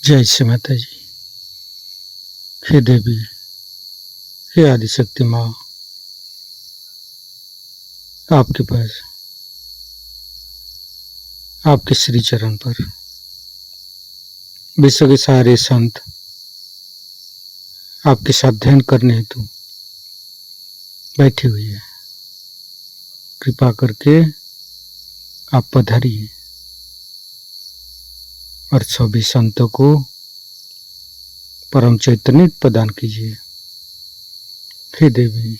जय श्री माता जी। हे देवी, हे आदिशक्ति माँ, आपके पास आपके श्री चरण पर विश्व के सारे संत आपके साथ ध्यान करने हेतु बैठी हुई है। कृपा करके आप पधारिए और सभी संतों को परम चैतन्य प्रदान कीजिए। हे देवी,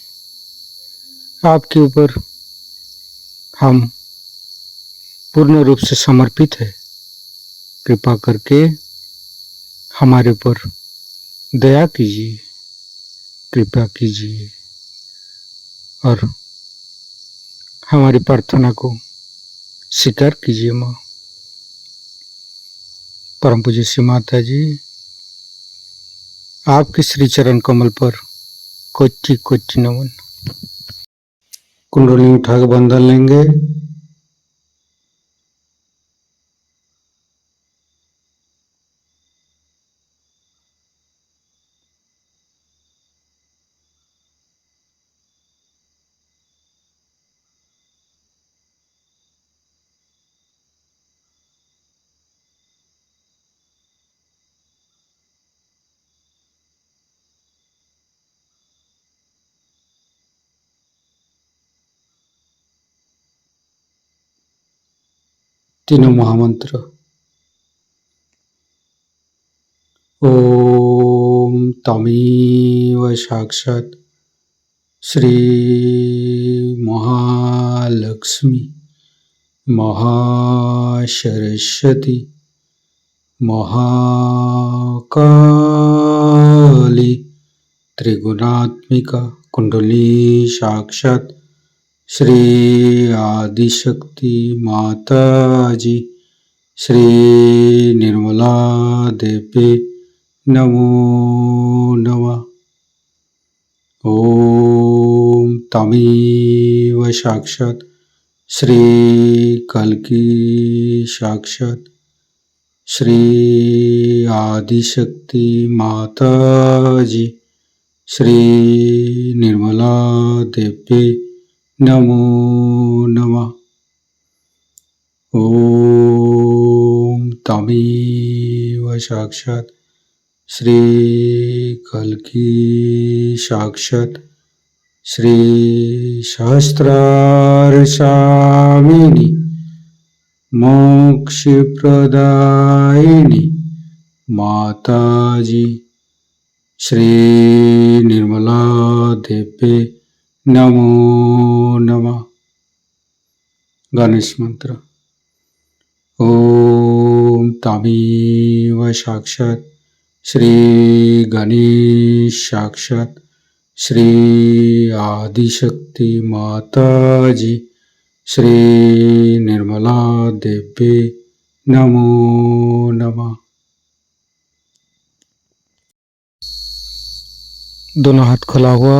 आपके ऊपर हम पूर्ण रूप से समर्पित है। कृपा करके हमारे ऊपर दया कीजिए, कृपा कीजिए और हमारी प्रार्थना को स्वीकार कीजिए। माँ परम पूज्य श्री माता जी, आपके श्री चरण कमल पर कोटि कोटि नमन। कुंडली उठा के बंधन लेंगे। तीनों महामंत्र। ओम तमेव साक्षात् श्री महालक्ष्मी महासरस्वती महाकाली त्रिगुणात्मिका कुंडली साक्षात् श्री आदिशक्ति माता जी श्री निर्मला देवी नमो नमः। ओम तमेव साक्षात् श्री कल्की साक्षात् श्री आदिशक्ति माता जी श्री निर्मला देवी नमो नमः। ओम तमेव साक्षात् श्री कल्की साक्षात् श्री सहस्रार स्वामिनी मोक्ष प्रदायिनी माता जी श्री निर्मला देवी नमो नमः। गणेश मंत्र। ओम तमेव साक्षात् श्री गणेश साक्षात् श्री आदिशक्ति माता जी श्री निर्मला देवी नमो नमः। दोनों हाथ खुला हुआ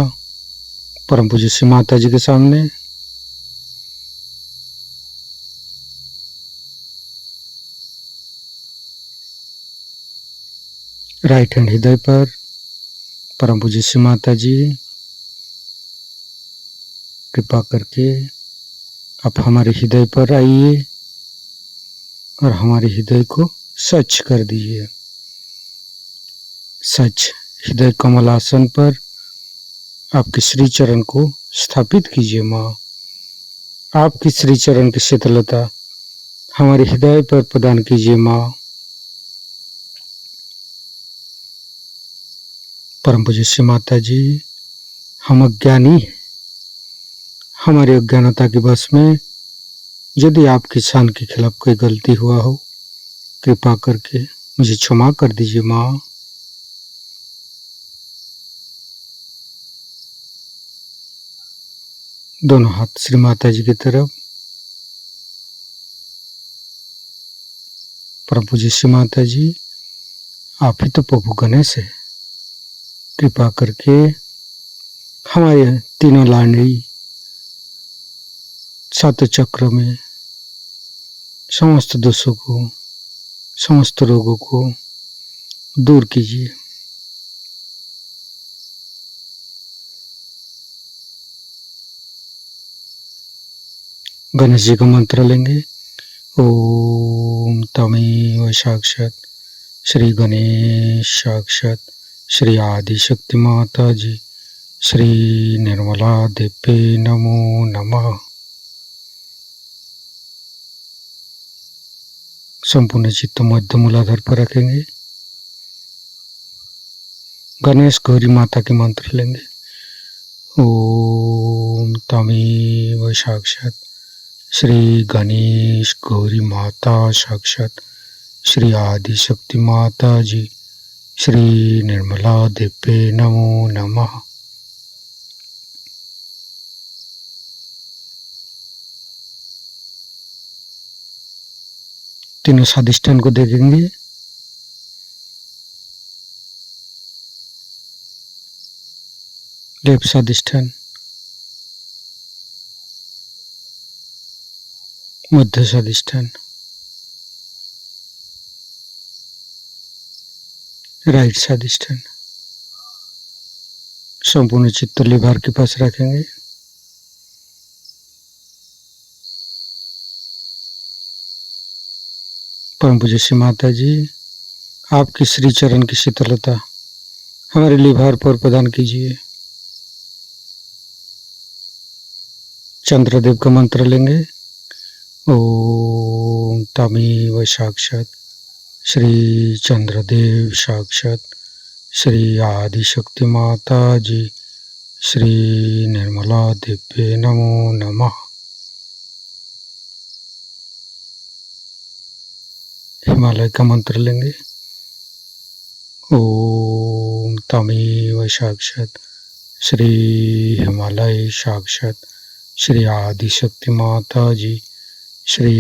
परम पूज्य श्री माता जी के सामने। राइट हैंड हृदय पर। परम पूज्य श्री माता जी, कृपा करके आप हमारे हृदय पर आइए और हमारे हृदय को स्वच्छ कर दीजिए। सच हृदय कमलासन पर आपके श्री चरण को स्थापित कीजिए। माँ, आपकी श्री चरण की शीतलता हमारे हृदय पर प्रदान कीजिए। माँ, परम पूज्य श्री माता जी, हम अज्ञानी हैं। हमारी अज्ञानता के वश में यदि आपकी शान के खिलाफ कोई गलती हुआ हो, कृपा करके मुझे क्षमा कर दीजिए। माँ, दोनों हाथ श्री माता जी की तरफ। परम पूज्य श्री माता जी, आप ही तो प्रभु गणेश है। कृपा करके हमारे तीनों लाडली सात चक्र में समस्त दोषों को, समस्त रोगों को दूर कीजिए। गणेश जी का मंत्र लेंगे। ओम तमेव साक्षात श्री गणेश साक्षात श्री आदि शक्ति माता जी श्री निर्मला देवी नमो नमः। संपूर्ण चित्त मध्य मूलाधार पर रखेंगे। गणेश गौरी माता के मंत्र लेंगे। ओम तमेव साक्षात श्री गणेश गौरी माता साक्षात श्री आदि शक्ति माता जी श्री निर्मला देवी नमो नमः। तीनों स्वादिष्ठान को देखेंगे। लेफ्ट स्वादिष्ठान, मध्य स्वादिष्ठान, राइट स्वादिष्ठान। संपूर्ण चित्त लिभार के पास रखेंगे। परम पूज्य श्री माता जी, आपकी श्री चरण की शीतलता हमारे लिभार पर प्रदान कीजिए। चंद्रदेव का मंत्र लेंगे। ओम तमेव साक्षात श्री चंद्रदेव साक्षात श्री आदि शक्ति माता जी श्री निर्मला देवी नमो नमः। हिमालय का मंत्र लेंगे। ओम तमेव साक्षात श्री हिमालय साक्षात श्री आदि शक्ति माता जी श्री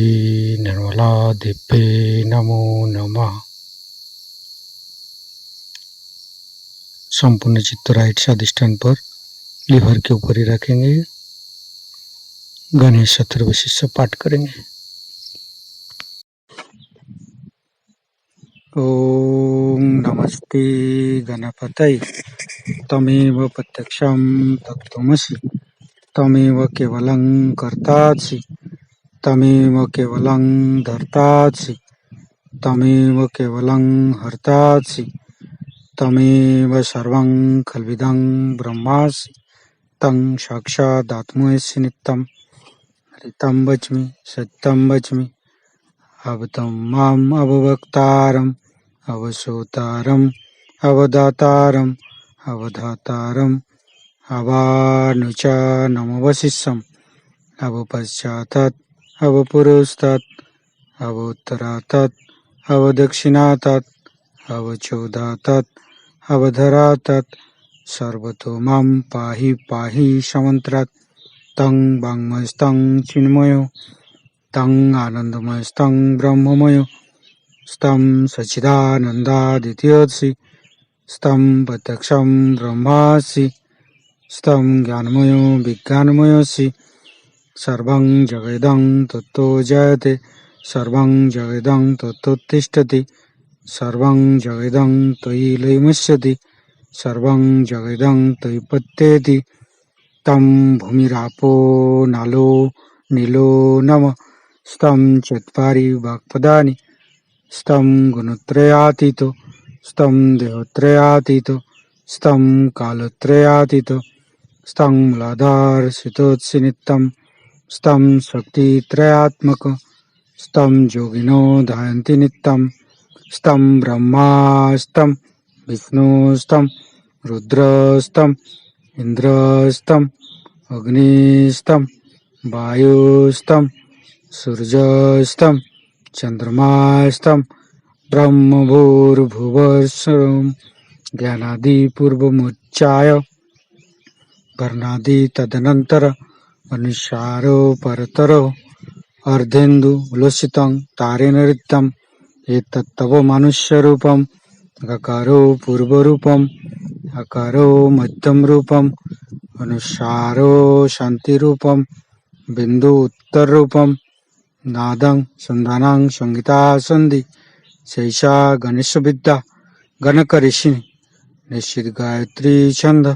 निर्मला देवी नमो नमः। संपूर्ण चित्त राइट स्वादिष्ठान पर लिवर के ऊपर ही रखेंगे। गणेश अथर्वशीर्ष पाठ करेंगे। ओम नमस्ते गणपतये तमेव प्रत्यक्षं तत्त्वमसि तमेव केवलं कर्तासि तमेव केवलं धर्तासि तमेव केवलं हर्तासि तमेव सर्वं खल्विदं ब्रह्मासि तं साक्षादात्मसि नित्यं हरितं वच्मि सत्यं वच्मि अवतं माम् अववक्तारम् अवसोतारम् अवदातारम् अवधातारम् अवानुचानमवशिष्यम् अवपश्चातात् अवपुरस्तात् अवोत्तरातात् अवदक्षिणातात् अवचोदातात् अवधरातात् सर्वतो मां पाहि पाहि समन्त्रात् तं वाङ्मयस्तं चिन्मयो तं आनन्दमयस्तं ब्रह्ममयो स्तं सच्चिदानन्दादित्यसि स्तं प्रत्यक्षं ब्रह्मासि स्तं ज्ञानमयो विज्ञानमयोऽसि सर्वं जगदं तत्तो जयते सर्वं जगदं तत्तोत्तिष्ठति सर्वं जगदं त्वयि लयमस्यति सर्वं जगदं त्वयि पत्येति तं भूमिरापो नालो नीलो नमः स्तं चत्वारि वाक्पदानि स्तं गुणत्रयातीतो स्तं देहत्रयातीतो स्तं कालत्रयातीतो स्तं मूलाधारस्थितोऽसि नित्यं स्तं शक्तित्रयात्मक स्तं योगिनो ध्यायन्ति नित्यं स्तं ब्रह्मास्तं विष्णुस्तं रुद्रस्तं इन्द्रस्तं अग्निस्तं वायुस्तं सूर्यस्तं चन्द्रमास्तं ब्रह्मभूर्भुवस्सुरं ज्ञानादिपूर्वमुच्चाय वर्णादि तदनन्तर अनुसारो परतरो अर्धेन्दु उल्लसितं तारेण ऋतं एतत्तव मनुष्यरूपम् अकारो पूर्वरूपम् अकारो मध्यम रूपम् अनुसारो शान्तिरूपम् बिन्दु उत्तररूपम् नादं सन्धानं संगीता सन्धि शैषा गणेशविद्या गणक ऋषि निश्चित गायत्री छंद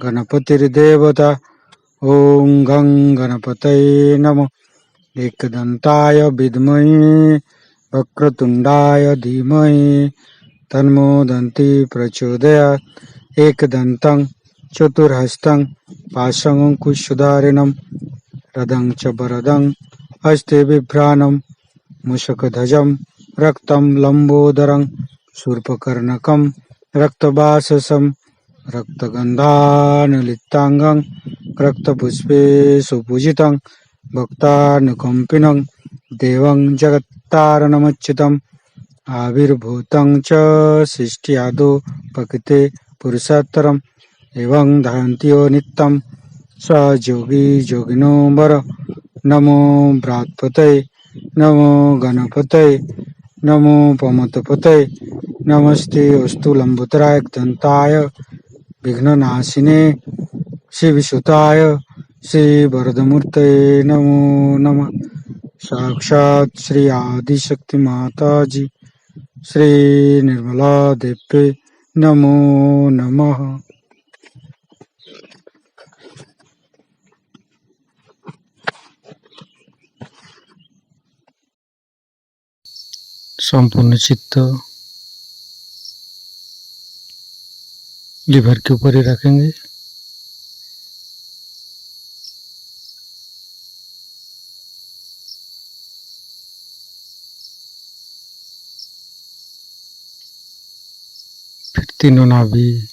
गणपतिर्देवता। ओम गं गणपतये नमः। एकदंताय विद्महे वक्रतुंडाय धीमहि तन्नो दन्ति प्रचोदयात्। एकदन्तं चतुर्हस्तं पाशमङ्कुशधारिणं रदं च वरदं हस्ते बिभ्राणं मूषकध्वजं रक्तं लम्बोदरं शूर्पकर्णकं रक्तवाससं रक्तगन्धानुलिप्ताङ्गं रक्तपुष्पे सुपूजितं भक्तानुकम्पिनं देवं जगत्तारणमच्युतम् आविर्भूतं च सृष्ट्यादौ प्रकृते पुरुषोत्तरम् एवं धान्त्यो नित्यं स योगी योगिनो वर। नमो बृहत्पतये नमो गणपतये नमो पमतपतये नमस्ते अस्तु लंबोदराय दंताय विघ्ननाशिने शिवसुताय श्रीवरदमूर्तये नमो नमः। साक्षात् श्री आदिशक्ति माता जी श्री निर्मला देवी नमो नमः। संपूर्ण चित्त लीवर के ऊपर ही रखेंगे। फिर तीनों नाभि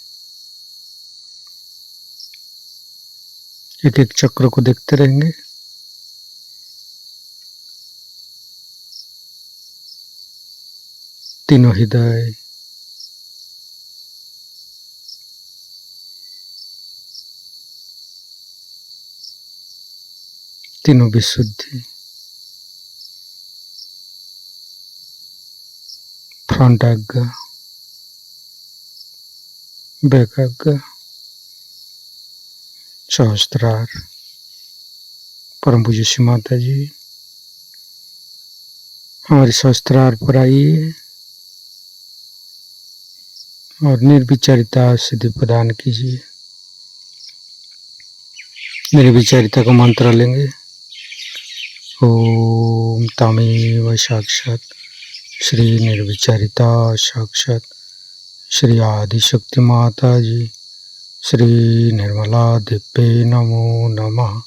एक एक चक्र को देखते रहेंगे। तीनों हृदय, तीनों विशुद्धि, फ्रंट आज्ञा, बैक आज्ञा, सहस्त्रार। परम पूज्य श्री माता जी हमारे सहस्त्रार पर आइए और निर्विचारिता सिद्धि प्रदान कीजिए। निर्विचारिता का मंत्र लेंगे। ओम तमेव साक्षात श्री निर्विचारिता साक्षात श्री आदिशक्ति माता जी श्री निर्मला देवी नमो नमः।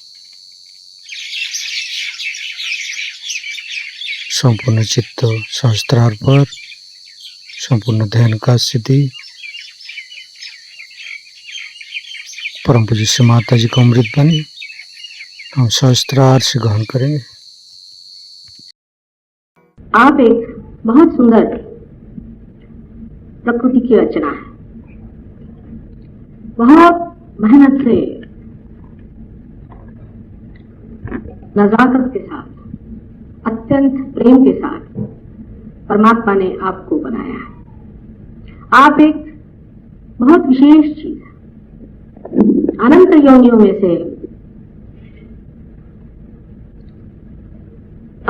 संपूर्ण चित्त सहस्त्रार पर संपूर्ण ध्यान का स्थिति परम पूज्य श्री माता जी का अमृत बनी हम सहस्त्रार से ग्रहण करेंगे। आप एक बहुत सुंदर प्रकृति की रचना है। बहुत मेहनत से नजाकत के साथ अत्यंत प्रेम के साथ परमात्मा ने आपको बनाया है। आप एक बहुत विशेष चीज है। अनंत योनियों में से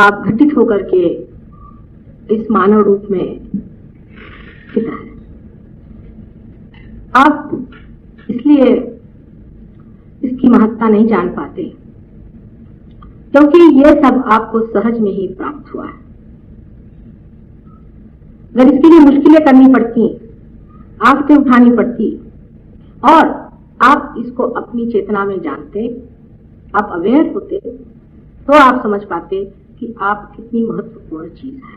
आप घटित होकर के इस मानव रूप में स्थित है। आप इसलिए इसकी महत्ता नहीं जान पाते क्योंकि यह सब आपको सहज में ही प्राप्त हुआ है। अगर इसके लिए मुश्किलें करनी पड़ती, आफतें उठानी पड़ती और आप इसको अपनी चेतना में जानते, आप अवेयर होते, तो आप समझ पाते कि आप कितनी महत्वपूर्ण चीज है।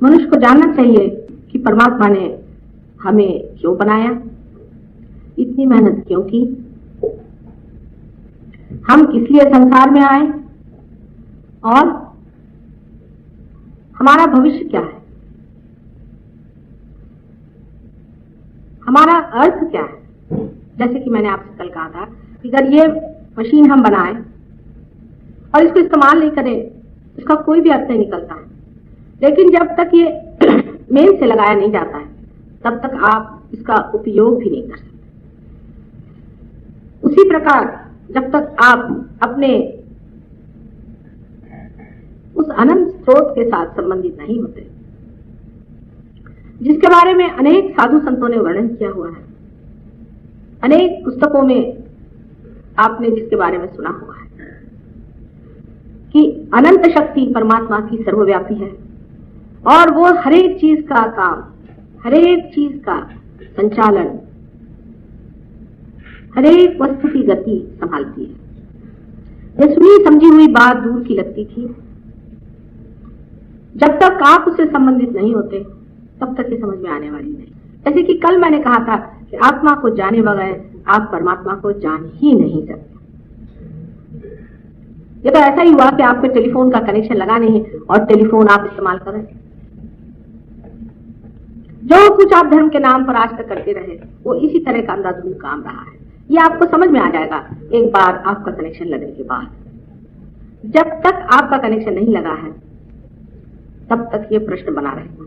मनुष्य को जानना चाहिए कि परमात्मा ने हमें क्यों बनाया, इतनी मेहनत क्यों की, हम किस लिए संसार में आए और हमारा भविष्य क्या है, हमारा अर्थ क्या है। जैसे कि मैंने आपसे कल कहा था कि अगर ये मशीन हम बनाएं और इसको इस्तेमाल नहीं करें, इसका कोई भी अर्थ नहीं निकलता है। लेकिन जब तक ये मेन से लगाया नहीं जाता है, तब तक आप इसका उपयोग भी नहीं कर सकते। उसी प्रकार जब तक आप अपने उस अनंत स्रोत के साथ संबंधित नहीं होते, जिसके बारे में अनेक साधु संतों ने वर्णन किया हुआ है, अनेक पुस्तकों में आपने जिसके बारे में सुना हुआ है कि अनंत शक्ति परमात्मा की सर्वव्यापी है और वो हर एक चीज का काम, हर एक चीज का संचालन, हर एक वस्तु की गति संभालती है। ये सुनी समझी हुई बात दूर की लगती थी। जब तक आप उससे संबंधित नहीं होते तब तक ये समझ में आने वाली नहीं। जैसे कि कल मैंने कहा था कि आत्मा को जाने बगैर आप परमात्मा को जान ही नहीं सकते। ये तो ऐसा ही हुआ कि आपके टेलीफोन का कनेक्शन लगा नहीं और टेलीफोन आप इस्तेमाल कर रहे हैं। जो कुछ आप धर्म के नाम पर आज तक करते रहे वो इसी तरह का अंधाधुंध काम रहा है। ये आपको समझ में आ जाएगा एक बार आपका कनेक्शन लगने के बाद। जब तक आपका कनेक्शन नहीं लगा है तब तक ये प्रश्न बना रहेगा।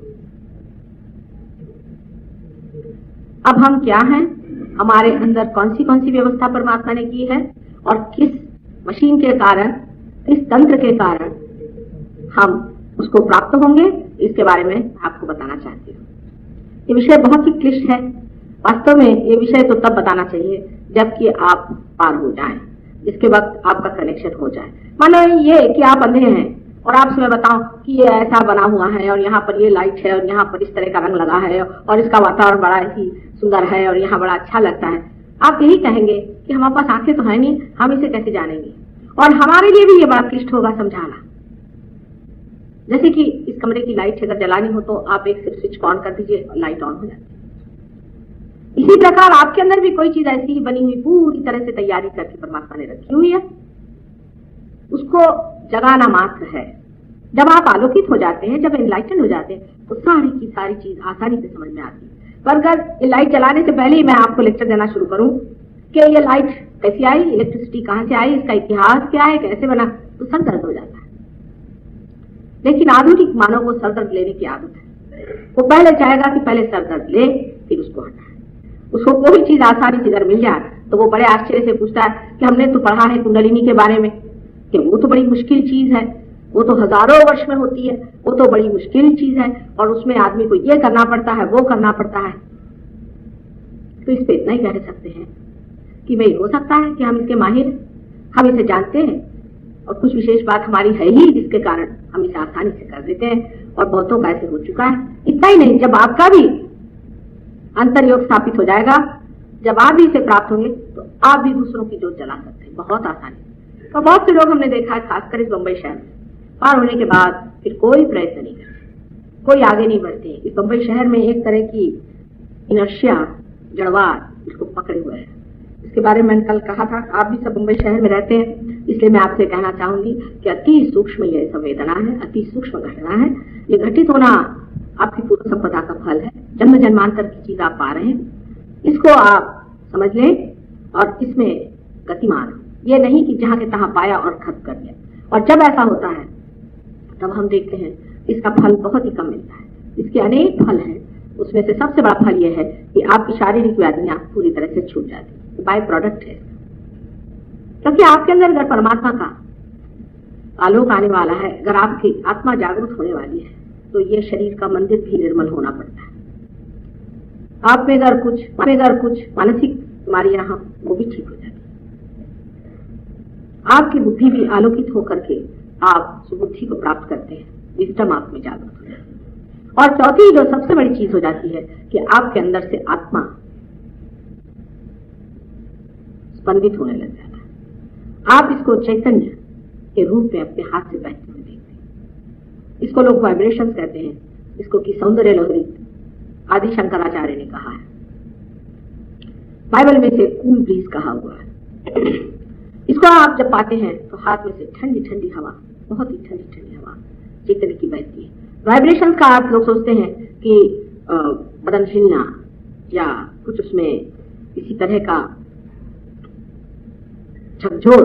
अब हम क्या हैं, हमारे अंदर कौन सी व्यवस्था परमात्मा ने की है और किस मशीन के कारण, किस तंत्र के कारण हम उसको प्राप्त होंगे, इसके बारे में आपको बताना चाहती हूँ। ये विषय बहुत ही क्लिष्ट है। वास्तव में ये विषय तो तब बताना चाहिए जबकि आप पार हो जाएं, जिसके वक्त आपका कनेक्शन हो जाए। मानो ये कि आप अंधे हैं और आपसे मैं बताऊं कि ये ऐसा बना हुआ है और यहाँ पर ये लाइट है और यहाँ पर इस तरह का रंग लगा है और इसका वातावरण बड़ा ही सुंदर है और यहाँ बड़ा अच्छा लगता है। आप यही कहेंगे कि हमारे पास आंखें तो है नहीं, हम इसे कैसे जानेंगे। और हमारे लिए भी ये बड़ा क्लिष्ट होगा समझाना। जैसे कि इस कमरे की लाइट अगर जलानी हो तो आप एक सिर्फ स्विच ऑन कर दीजिए, लाइट ऑन हो जाती है। इसी प्रकार आपके अंदर भी कोई चीज ऐसी ही बनी हुई पूरी तरह से तैयारी करके परमात्मा ने रखी हुई है, उसको जगाना मात्र है। जब आप आलोकित हो जाते हैं, जब एनलाइटन हो जाते हैं तो सारी की सारी चीज आसानी से समझ में आती है। पर अगर ये लाइट जलाने से पहले ही मैं आपको लेक्चर देना शुरू करूं कि ये लाइट कैसी आई, इलेक्ट्रिसिटी कहां से आई, इसका इतिहास क्या है, कैसे बना, तो सर दर्द हो जाता है। लेकिन आधुनिक मानव को सर दर्द लेने की आदत है। वो पहले चाहेगा कि पहले सर दर्द ले फिर उसको हटाए। उसको कोई चीज आसानी से अगर मिल जाए तो वो बड़े आश्चर्य से पूछता है कि हमने तो पढ़ा है कुंडलिनी के बारे में कि वो तो बड़ी मुश्किल चीज है, वो तो हजारों वर्ष में होती है, वो तो बड़ी मुश्किल चीज है और उसमें आदमी को ये करना पड़ता है, वो करना पड़ता है। तो इस पे इतना ही कह सकते हैं कि भाई हो सकता है कि हम इसके माहिर, हम इसे जानते हैं और कुछ विशेष बात हमारी है ही जिसके कारण हम इसे आसानी से कर देते हैं और बहुतों का ऐसे हो चुका है। इतना ही नहीं, जब आपका भी अंतर्योग स्थापित हो जाएगा, जब आप भी इसे प्राप्त होंगे तो आप भी दूसरों की जोत जला सकते हैं बहुत आसानी। तो बहुत से लोग हमने देखा है, खासकर इस बम्बई शहर में, पार होने के बाद फिर कोई प्रयत्न नहीं करते, कोई आगे नहीं बढ़ते। इस बम्बई शहर में एक तरह की इनर्शिया, जड़वाद इसको पकड़े हुए है। इसके बारे में मैंने कल कहा था, आप भी सब मुंबई शहर में रहते हैं, इसलिए मैं आपसे कहना चाहूंगी कि अति सूक्ष्म यह संवेदना है, अति सूक्ष्म घटना है। ये घटित होना आपकी पूर्व संपदा का फल है, जन्म जन्मांतर की चीज आप पा रहे हैं। इसको आप समझ लें और इसमें गतिमान, ये नहीं कि जहां के तहां पाया और खत्म कर दिया। और जब ऐसा होता है तब हम देखते हैं इसका फल बहुत ही कम मिलता है। इसके अनेक फल हैं, उसमें से सबसे बड़ा फल यह है कि आपकी शारीरिक व्याधियां पूरी तरह से छूट जाती है, बाय प्रोडक्ट है। क्योंकि आपके अंदर अगर परमात्मा का आलोक आने वाला है, अगर आपकी आत्मा जागरूक होने वाली है, तो ये शरीर का मंदिर भी निर्मल होना पड़ता है। आप में अगर कुछ मानसिक बीमारियां हैं वो भी ठीक हो जाती है। आपकी बुद्धि भी आलोकित होकर के आप सुबुद्धि को प्राप्त करते हैं, विजडम आप में जागरूक हो जाती है। और चौथी जो सबसे बड़ी चीज हो जाती है कि आपके अंदर से आत्मा स्पंदित होने लग जाता है। आप इसको चैतन्य के रूप में अपने हाथ से बहते हुए देखते हैं। इसको लोग वाइब्रेशंस कहते हैं, इसको कि सौंदर्य लहरी आदि शंकराचार्य ने कहा है। बाइबल में से कूल ब्रीज कहा हुआ है। इसको आप जब पाते हैं तो हाथ में से ठंडी ठंडी हवा, बहुत ही ठंडी ठंडी हवा चैतन्य की बहती है। वाइब्रेशंस का आप लोग सोचते हैं कि बदन हिलना या कुछ उसमें इसी तरह का झकझोर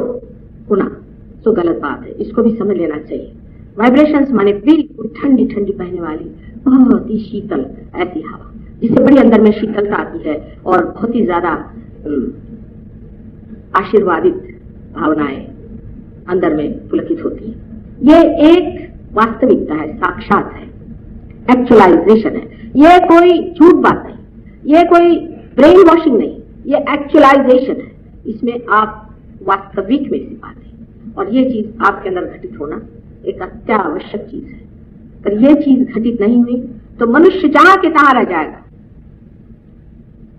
होना तो गलत बात है, इसको भी समझ लेना चाहिए। वाइब्रेशंस माने बिल्कुल ठंडी ठंडी बहने वाली बहुत ही शीतल ऐसी हवा, जिससे बड़ी अंदर में शीतलता आती है और बहुत ही ज्यादा आशीर्वादित भावनाएं अंदर में पुलकित होती है। ये एक वास्तविकता है, साक्षात है। एक्चुअलाइजेशन है। ये कोई झूठ बात नहीं, ये कोई ब्रेन वॉशिंग नहीं, ये एक्चुअलाइजेशन है। इसमें आप वास्तविक में से पाते हैं और ये चीज आपके अंदर घटित होना एक अत्यावश्यक चीज है। अगर ये चीज घटित नहीं हुई तो मनुष्य जहां के तहां रह जाएगा,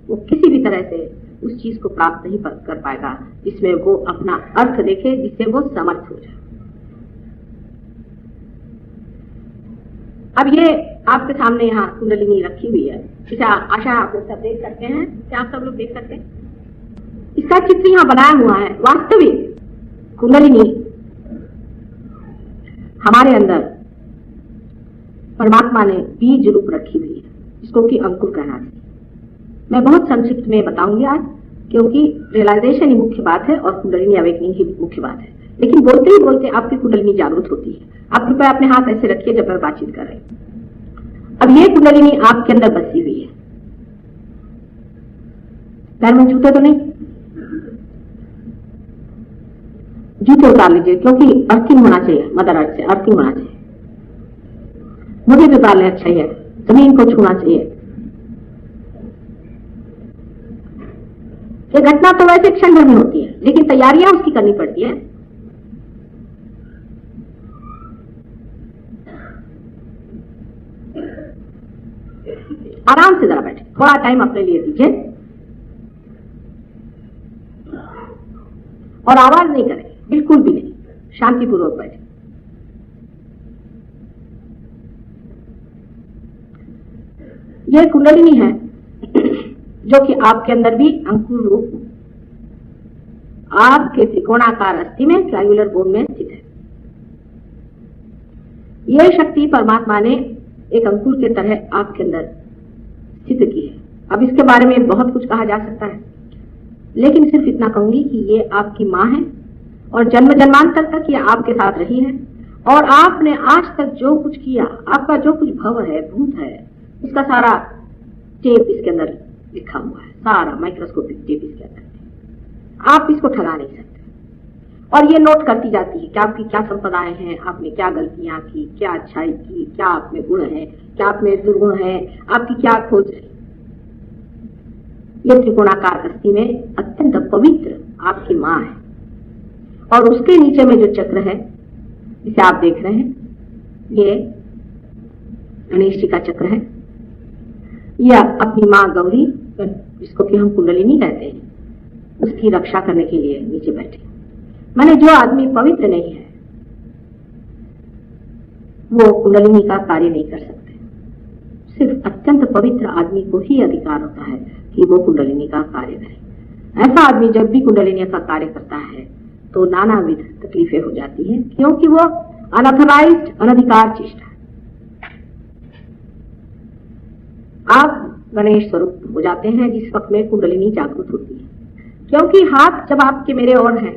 वो किसी भी तरह से उस चीज को प्राप्त नहीं कर पाएगा जिसमें वो अपना अर्थ देखे, जिससे वो समर्थ हो जाए। अब ये आपके सामने यहाँ कुंडलिनी रखी हुई है, इसे आशा आप लोग सब देख सकते हैं। क्या आप सब लोग देख सकते हैं? इसका चित्र यहाँ बनाया हुआ है। वास्तविक कुंडलिनी हमारे अंदर परमात्मा ने बीज रूप रखी हुई है, जिसको कि अंकुर कहना चाहिए। मैं बहुत संक्षिप्त में बताऊंगी आज, क्योंकि रियलाइजेशन ही मुख्य बात है और कुंडलिनी अवेकनिंग ही मुख्य बात है। लेकिन बोलते ही बोलते आपकी कुंडलिनी जागृत होती है। आप कृपया अपने हाथ ऐसे रखिए जब मैं बातचीत कर रही हूं। अब ये कुंडलिनी आपके अंदर बसी हुई है। पैर में जूते तो नहीं? जूते उतार लीजिए, क्योंकि अर्थिंग होना चाहिए, मदर अर्थ से अर्थिंग होना चाहिए। मुझे भी उतार लेना चाहिए, जमीन को छूना चाहिए। ये घटना तो वैसे क्षण भर में होती है, लेकिन तैयारियां उसकी करनी पड़ती है। आराम से जरा बैठे, थोड़ा टाइम अपने लिए दीजिए और आवाज नहीं करें, बिल्कुल भी नहीं, शांतिपूर्वक बैठे। यह कुंडलिनी है जो कि आपके अंदर भी अंकुर रूप आपके त्रिकोणाकार अस्थि में, ट्रायंगुलर बोन में स्थित है। यह शक्ति परमात्मा ने एक अंकुर के तरह आपके अंदर स्थित की है। अब इसके बारे में बहुत कुछ कहा जा सकता है, लेकिन सिर्फ इतना कहूंगी कि ये आपकी माँ है और जन्म जन्मांतर तक ये आपके साथ रही है। और आपने आज तक जो कुछ किया, आपका जो कुछ भव है, भूत है, उसका सारा टेप इसके अंदर लिखा हुआ है, सारा माइक्रोस्कोपिक टेप इसके अंदर। आप इसको ठगा नहीं सकते। और ये नोट करती जाती है कि आपकी क्या संपदाएं हैं, आपने क्या गलतियां की, क्या अच्छाई की, क्या आप में गुण है, क्या आप में दुर्गुण है, आपकी क्या खोज है। ये त्रिकोणाकार अस्थि में अत्यंत पवित्र आपकी माँ है। और उसके नीचे में जो चक्र है जिसे आप देख रहे हैं, ये गणेश जी का चक्र है। यह अपनी माँ गौरी, जिसको कि हम कुंडलिनी कहते हैं, उसकी रक्षा करने के लिए नीचे बैठे। माने जो आदमी पवित्र नहीं है वो कुंडलिनी का कार्य नहीं कर सकते। सिर्फ अत्यंत पवित्र आदमी को ही अधिकार होता है कि वो कुंडलिनी का कार्य करे। ऐसा आदमी जब भी कुंडलिनी का कार्य करता है तो नानाविध तकलीफें हो जाती हैं, क्योंकि वो अनऑथराइज्ड, अनधिकार चेष्टा। आप गणेश स्वरूप हो जाते हैं जिस वक्त में कुंडलिनी जागृत होती है, क्योंकि हाथ जब आपके मेरे और हैं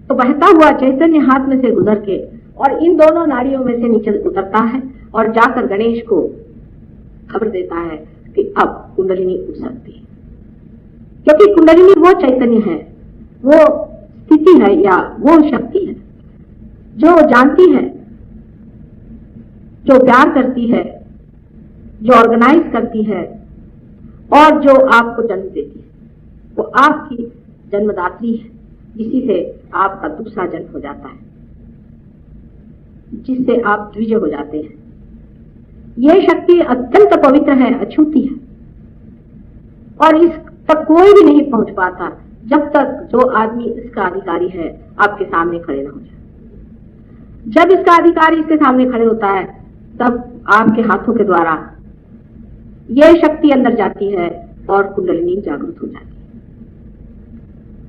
तो बहता हुआ चैतन्य हाथ में से गुजर के और इन दोनों नाड़ियों में से नीचे उतरता है और जाकर गणेश को खबर देता है कि अब कुंडलिनी उठ सकती है। क्योंकि कुंडलिनी वो चैतन्य है, वो स्थिति है या वो शक्ति है जो जानती है, जो प्यार करती है, जो ऑर्गेनाइज करती है और जो आपको जन्म देती है। वो आपकी जन्मदात्री है, जिसी से आपका दूसरा जन्म हो जाता है, जिससे आप द्विज हो जाते हैं। यह शक्ति अत्यंत पवित्र है, अछूती है और इस तक कोई भी नहीं पहुंच पाता जब तक जो आदमी इसका अधिकारी है आपके सामने खड़े न हो जाए। जब इसका अधिकारी इसके सामने खड़े होता है तब आपके हाथों के द्वारा यह शक्ति अंदर जाती है और कुंडलिनी जागृत हो जाती है।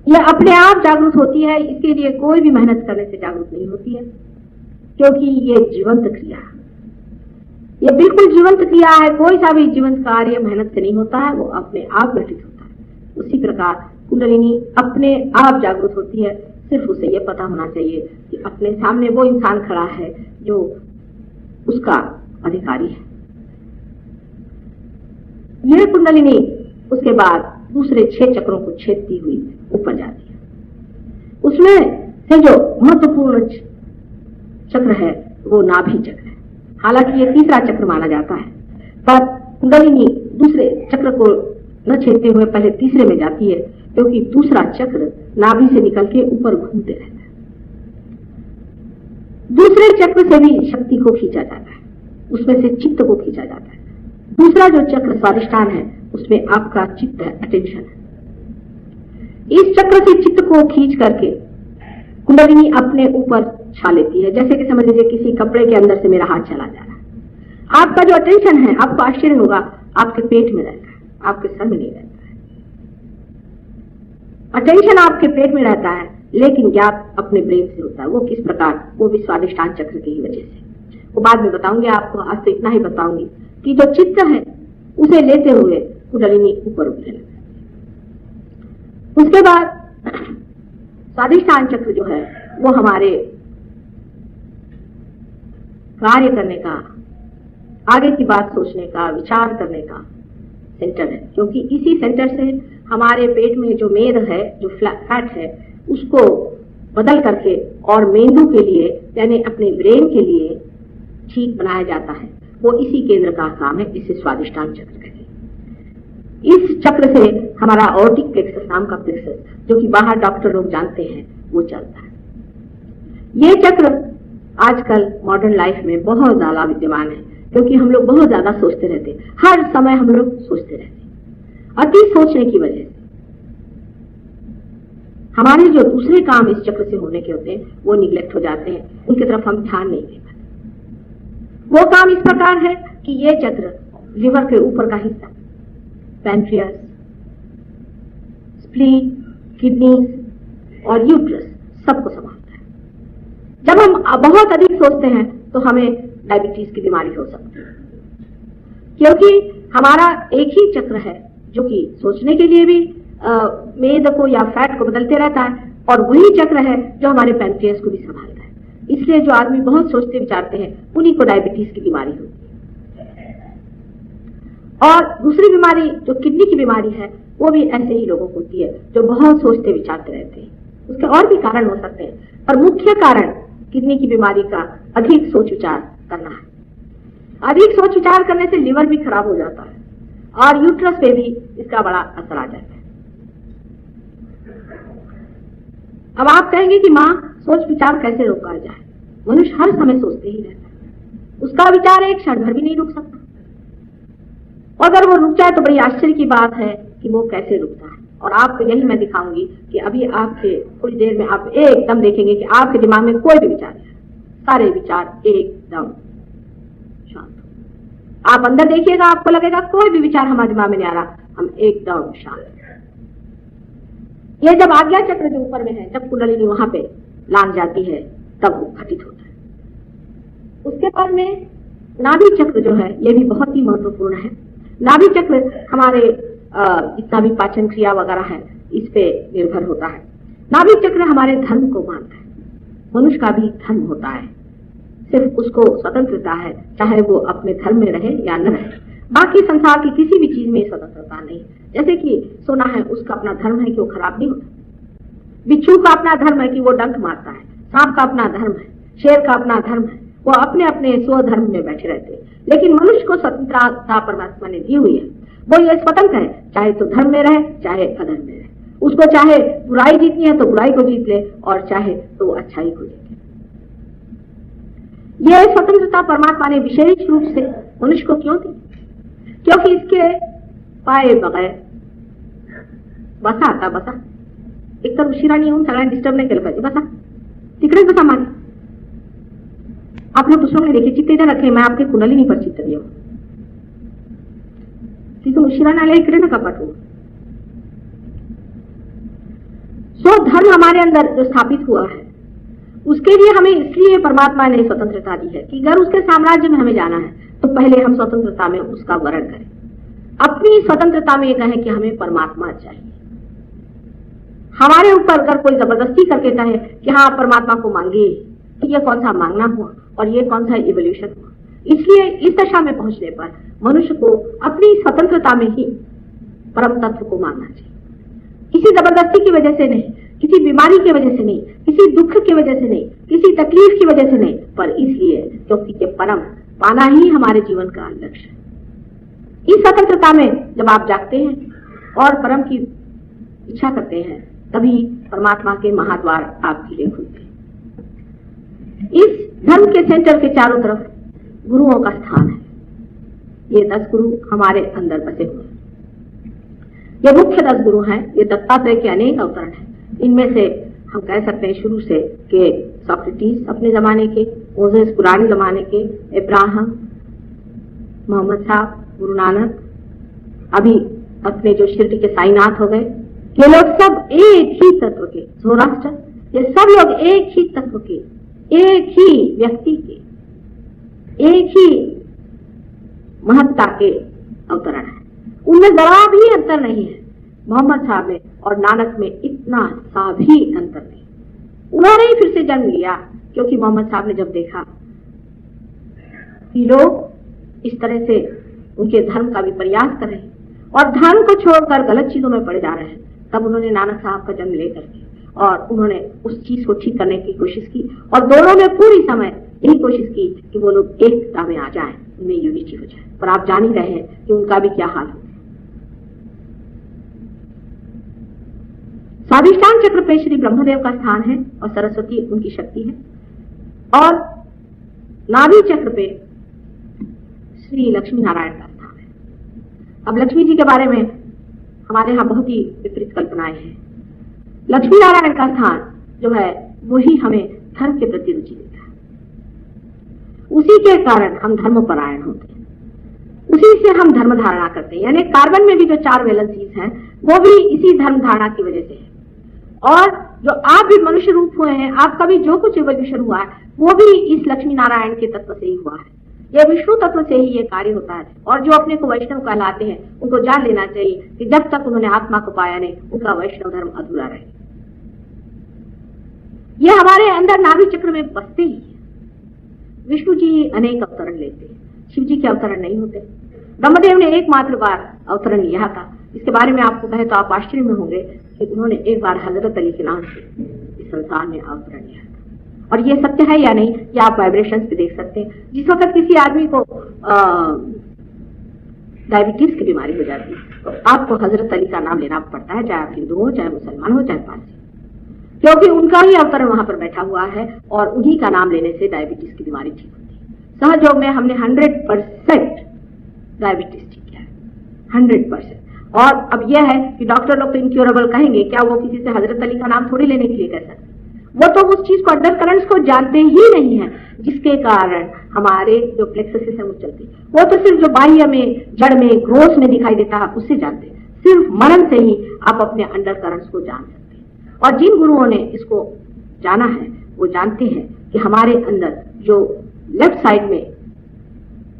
यह अपने आप जागृत होती है, इसके लिए कोई भी मेहनत करने से जागृत नहीं होती है, क्योंकि ये जीवंत क्रिया है। ये बिल्कुल जीवंत क्रिया है। कोई सा भी जीवंत कार्य मेहनत से नहीं होता है, वो अपने आप घटित होता है। उसी प्रकार कुंडलिनी अपने आप जागृत होती है। सिर्फ उसे यह पता होना चाहिए कि अपने सामने वो इंसान खड़ा है जो उसका अधिकारी है। यह कुंडलिनी उसके बाद दूसरे 6 चक्रों को छेदती हुई ऊपर जाती है। उसमें से जो महत्वपूर्ण चक्र है वो नाभि चक्र है। हालांकि ये तीसरा चक्र माना जाता है, पर कुंडलिनी दूसरे चक्र को न छेदते हुए पहले तीसरे में जाती है, क्योंकि दूसरा चक्र नाभि से निकल के ऊपर घूमते रहता है। दूसरे चक्र से भी शक्ति को खींचा जाता है, उसमें से चित्त को खींचा जाता है। दूसरा जो चक्र स्वादिष्ठान है, उसमें आपका चित्त है, अटेंशन है। इस चक्र से चित्त को खींच करके कुंडलिनी अपने ऊपर छा लेती है। जैसे कि समझ लीजिए किसी कपड़े के अंदर से मेरा हाथ चला जा रहा है, आपका जो अटेंशन है, आपको आश्चर्य होगा, आपके पेट में रहता है, आपके सर में नहीं रहता है। अटेंशन आपके पेट में रहता है, लेकिन ज्ञात अपने ब्रेन से होता है। वो किस प्रकार? वो भी स्वादिष्ठान चक्र की वजह से। वो बाद में बताऊंगी आपको, आज तो इतना ही बताऊंगी कि जो चित्त है उसे लेते हुए कुंडलिनी ऊपर उठने लगती है। उसके बाद स्वादिष्ठान चक्र जो है वो हमारे कार्य करने का, आगे की बात सोचने का, विचार करने का सेंटर है, क्योंकि इसी सेंटर से हमारे पेट में जो मेद है, जो फैट है, उसको बदल करके और मेंदु के लिए यानी अपने ब्रेन के लिए ठीक बनाया जाता है। वो इसी केंद्र का काम है, इसे स्वादिष्ठान चक्र कहते हैं। इस चक्र से हमारा ऑर्टिक प्लेक्सस नाम का प्लेक्सस, जो कि बाहर डॉक्टर लोग जानते हैं, वो चलता है। ये चक्र आजकल मॉडर्न लाइफ में बहुत ज्यादा विद्यमान है, क्योंकि हम लोग बहुत ज्यादा सोचते रहते हैं, हर समय हम लोग सोचते रहते हैं। अति सोचने की वजह से हमारे जो दूसरे काम इस चक्र से होने के होते हैं वो निग्लेक्ट हो जाते हैं, उनकी तरफ हम ध्यान नहीं दे पाते। वो काम इस प्रकार है कि ये चक्र लिवर के ऊपर का हिस्सा, पैनक्रियास, स्प्लीन, किडनी और यूट्रस सबको संभालता है। जब हम बहुत अधिक सोचते हैं तो हमें डायबिटीज की बीमारी हो सकती है, क्योंकि हमारा एक ही चक्र है जो कि सोचने के लिए भी मेद को या फैट को बदलते रहता है, और वही चक्र है जो हमारे पैनक्रियास को भी संभालता है। इसलिए जो आदमी बहुत सोचते विचारते हैं उन्हीं को डायबिटीज की बीमारी होती है। और दूसरी बीमारी जो किडनी की बीमारी है, वो भी ऐसे ही लोगों को होती है जो बहुत सोचते विचारते रहते हैं। उसके और भी कारण हो सकते हैं, पर मुख्य कारण किडनी की बीमारी का अधिक सोच विचार करना है। अधिक सोच विचार करने से लिवर भी खराब हो जाता है और यूट्रस पे भी इसका बड़ा असर आ जाता है। अब आप कहेंगे कि माँ, सोच विचार कैसे रोका जाए? मनुष्य हर समय सोचते ही रहता है, उसका विचार एक क्षण भर भी नहीं रुक सकता। अगर वो रुक जाए तो बड़ी आश्चर्य की बात है कि वो कैसे रुकता है। और आपको यही मैं दिखाऊंगी कि अभी आपके थोड़ी देर में आप एकदम देखेंगे कि आपके दिमाग में कोई भी विचार है, सारे विचार एकदम शांत। आप अंदर देखिएगा, आपको लगेगा कोई भी विचार हमारे दिमाग में नहीं आ रहा, हम एकदम शांत। ये जब आज्ञा चक्र जो ऊपर में है, जब कुंडलिनी वहां पे लांग जाती है, तब वो घटित होता है। उसके बाद में नाभि चक्र जो है, ये भी बहुत ही महत्वपूर्ण है। नाभि चक्र हमारे जितना भी पाचन क्रिया वगैरह है, इस पे निर्भर होता है। नाभि चक्र हमारे धर्म को मानता है। मनुष्य का भी धर्म होता है, सिर्फ उसको स्वतंत्रता है, चाहे वो अपने धर्म में रहे या न रहे। बाकी संसार की किसी भी चीज में स्वतंत्रता नहीं। जैसे कि सोना है, उसका अपना धर्म है कि वो खराब नहीं होता। बिच्छू का अपना धर्म है कि वो डंक मारता है। सांप का अपना धर्म है, शेर का अपना धर्म है, वो अपने अपने स्वधर्म में बैठे रहते हैं। लेकिन मनुष्य को स्वतंत्रता परमात्मा ने दी हुई है। वो ये स्वतंत्र है, चाहे तो धर्म में रहे चाहे अधर्म में रहे। उसको चाहे बुराई जीतनी है तो बुराई को जीत ले, और चाहे तो अच्छाई को जीत ले। यह स्वतंत्रता परमात्मा ने विशेष रूप से मनुष्य को क्यों दी? क्योंकि इसके पाए बगैर बसा आता बसा एक तर उशिरा नाही येऊन सगळ्यांना डिस्टर्ब नाही केलं पाहिजे। बसा तिकडेच बसा मागे। आप लोग दूसरों ने देखिए, चित्त इधर रखे, मैं आपके कुंडलिनी पर चित्त दिया। तिथून उशिरा नाही आल्या, इकडे नका पाठवू। सो धर्म हमारे अंदर जो स्थापित हुआ है, उसके लिए हमें इसलिए परमात्मा ने स्वतंत्रता दी है कि अगर उसके साम्राज्य में हमें जाना है तो पहले हम स्वतंत्रता में उसका वर्ण करें। अपनी स्वतंत्रता में ये कहें कि हमें परमात्मा चाहिए। हमारे ऊपर अगर कोई जबरदस्ती करके कहे कि हाँ परमात्मा को मांगे, तो ये कौन सा मांगना हुआ और ये कौन सा इवोल्यूशन हुआ। इसलिए इस दशा में पहुंचने पर मनुष्य को अपनी स्वतंत्रता में ही परम तत्व को मानना चाहिए। किसी जबरदस्ती की वजह से नहीं, किसी बीमारी की वजह से नहीं, किसी दुख की वजह से नहीं, किसी तकलीफ की वजह से नहीं, पर इसलिए क्योंकि ये परम पाना ही हमारे जीवन का लक्ष्य है। इस स्वतंत्रता में जब आप जागते हैं और परम की इच्छा करते हैं, तभी परमात्मा के महाद्वार आपके लिए खुलते हैं। इस धर्म के सेंटर के चारों तरफ गुरुओं का स्थान है। ये 10 गुरु हमारे अंदर बसे हुए हैं। ये मुख्य 10 गुरु हैं। ये दत्तात्रेय के अनेक अवतरण हैं। इनमें से हम कह सकते हैं शुरू से कि सोक्रेटिस अपने जमाने के, मोसेस पुराने जमाने के, इब्राहिम, मोहम्मद साहब, गुरु नानक, अभी अपने जो शिरडी के साईनाथ हो गए, ये लोग सब एक ही तत्व के, सौराष्ट्र, ये सब लोग एक ही तत्व के, एक ही व्यक्ति के, एक ही महत्ता के अवतरण है। उनमें जरा भी अंतर नहीं है। मोहम्मद साहब में और नानक में इतना सा भी अंतर नहीं। उन्होंने ही फिर से जन्म लिया, क्योंकि मोहम्मद साहब ने जब देखा कि लोग इस तरह से उनके धर्म का भी प्रयास कर रहे हैं और धर्म को छोड़कर गलत चीजों में पड़ जा रहे हैं, तब उन्होंने नानक साहब का जन्म लेकर के और उन्होंने उस चीज को ठीक करने की कोशिश की और दोनों में पूरी समय यही कोशिश की कि वो लोग एकता में आ जाएं, उनमें यूनिटी हो जाए। पर आप जान ही रहे हैं कि उनका भी क्या हाल हो। स्वाधिष्ठान चक्र पे श्री ब्रह्मदेव का स्थान है और सरस्वती उनकी शक्ति है, और नाभि चक्र पे श्री लक्ष्मी नारायण का स्थान है। अब लक्ष्मी जी के बारे में हमारे यहाँ बहुत ही विपरीत कल्पनाएं हैं। लक्ष्मी नारायण का स्थान जो है वही हमें धर्म के प्रति रुचि देता है। उसी के कारण हम धर्मपरायण होते हैं, उसी से हम धर्म धारणा करते हैं। यानी कार्बन में भी जो 4 वैलेंसीज हैं वो भी इसी धर्म धारणा की वजह से है। और जो आप भी मनुष्य रूप हुए हैं, आपका भी जो कुछ एवोल्यूशन हुआ है वो भी इस लक्ष्मी नारायण के तत्व से ही हुआ है। यह विष्णु तत्व से ही ये कार्य होता है। और जो अपने को वैष्णव कहलाते हैं उनको जान लेना चाहिए कि जब तक उन्होंने आत्मा को पाया नहीं, उनका वैष्णव धर्म अधूरा रहे। ये हमारे अंदर नाभि चक्र में बसते ही है। विष्णु जी अनेक अवतरण लेते हैं, शिव जी के अवतरण नहीं होते। ब्रह्मदेव ने एकमात्र बार अवतरण लिया था। इसके बारे में आपको कहे तो आप आश्चर्य में होंगे कि उन्होंने एक बार हजरत अली के नाम से इस संसार में अवतरण लिया था। और ये सत्य है या नहीं, ये आप वाइब्रेशंस पे देख सकते हैं। जिस वक्त किसी आदमी को डायबिटीज की बीमारी हो जाती है तो आपको हजरत अली का नाम लेना पड़ता है, चाहे आप हिंदू हो, चाहे मुसलमान हो, चाहे पारसी, क्योंकि उनका ही अवतरण वहां पर बैठा हुआ है और उन्हीं का नाम लेने से डायबिटीज की बीमारी ठीक होती है। सहयोग में हमने 100% डायबिटीज ठीक किया है, 100%। और अब यह है कि डॉक्टर लोग तो इनक्योरेबल कहेंगे, क्या वो किसी से हजरत अली का नाम थोड़ी लेने के लिए कह सकते? वो तो उस चीज को, अंडर करंट्स को जानते ही नहीं है, जिसके कारण हमारे जो प्लेक्सस है वो चलती। वो तो सिर्फ जो बाह्य में, जड़ में, ग्रोथ में दिखाई देता है उससे जानते हैं। सिर्फ मनन से ही आप अपने अंडर करंट्स को जान सकते हैं। और जिन गुरुओं ने इसको जाना है वो जानते हैं कि हमारे अंदर जो लेफ्ट साइड में